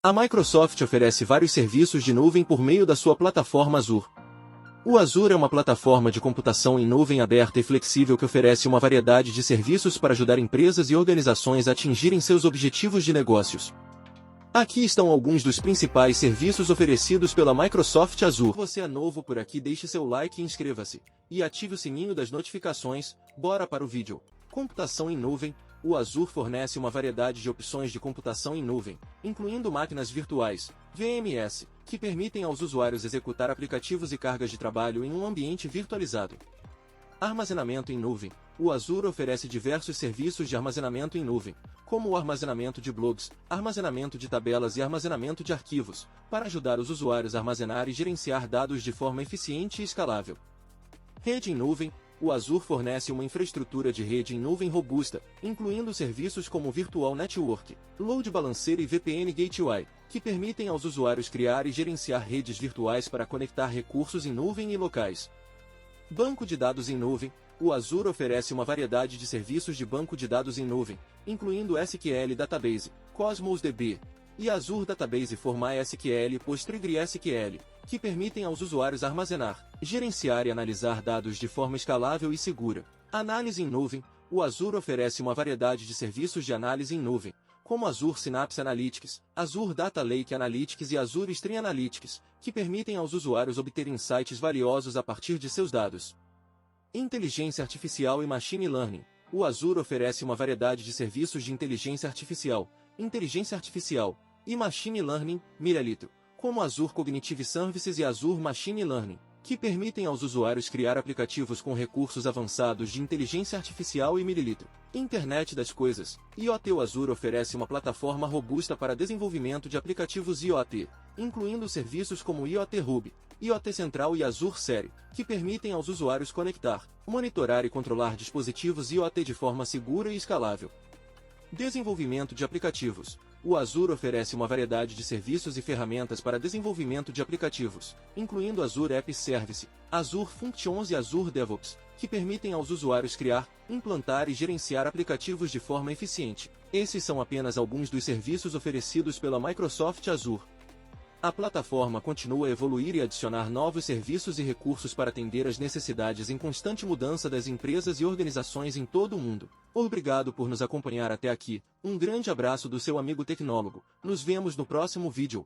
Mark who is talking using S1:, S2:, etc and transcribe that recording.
S1: A Microsoft oferece vários serviços de nuvem por meio da sua plataforma Azure. O Azure é uma plataforma de computação em nuvem aberta e flexível que oferece uma variedade de serviços para ajudar empresas e organizações a atingirem seus objetivos de negócios. Aqui estão alguns dos principais serviços oferecidos pela Microsoft Azure. Se você é novo por aqui, deixe seu like e inscreva-se. E ative o sininho das notificações. Bora para o vídeo. Computação em nuvem. O Azure fornece uma variedade de opções de computação em nuvem, incluindo máquinas virtuais, VMS, que permitem aos usuários executar aplicativos e cargas de trabalho em um ambiente virtualizado. Armazenamento em nuvem. O Azure oferece diversos serviços de armazenamento em nuvem, como o armazenamento de blogs, armazenamento de tabelas e armazenamento de arquivos, para ajudar os usuários a armazenar e gerenciar dados de forma eficiente e escalável. Rede em nuvem. O Azure fornece uma infraestrutura de rede em nuvem robusta, incluindo serviços como Virtual Network, Load Balancer e VPN Gateway, que permitem aos usuários criar e gerenciar redes virtuais para conectar recursos em nuvem e locais. Banco de dados em nuvem. O Azure oferece uma variedade de serviços de banco de dados em nuvem, incluindo SQL Database, Cosmos DB, e Azure Database for MySQL e PostgreSQL, que permitem aos usuários armazenar, gerenciar e analisar dados de forma escalável e segura. Análise em nuvem. O Azure oferece uma variedade de serviços de análise em nuvem, como Azure Synapse Analytics, Azure Data Lake Analytics e Azure Stream Analytics, que permitem aos usuários obter insights valiosos a partir de seus dados. Inteligência Artificial e Machine Learning. O Azure oferece uma variedade de serviços de inteligência artificial e Machine Learning, mililitro, como Azure Cognitive Services e Azure Machine Learning, que permitem aos usuários criar aplicativos com recursos avançados de inteligência artificial e mililitro. Internet das Coisas. IoT. O Azure oferece uma plataforma robusta para desenvolvimento de aplicativos IoT, incluindo serviços como IoT Hub, IoT Central e Azure Série, que permitem aos usuários conectar, monitorar e controlar dispositivos IoT de forma segura e escalável. Desenvolvimento de aplicativos. O Azure oferece uma variedade de serviços e ferramentas para desenvolvimento de aplicativos, incluindo Azure App Service, Azure Functions e Azure DevOps, que permitem aos usuários criar, implantar e gerenciar aplicativos de forma eficiente. Esses são apenas alguns dos serviços oferecidos pela Microsoft Azure. A plataforma continua a evoluir e adicionar novos serviços e recursos para atender às necessidades em constante mudança das empresas e organizações em todo o mundo. Obrigado por nos acompanhar até aqui. Um grande abraço do seu amigo tecnólogo. Nos vemos no próximo vídeo.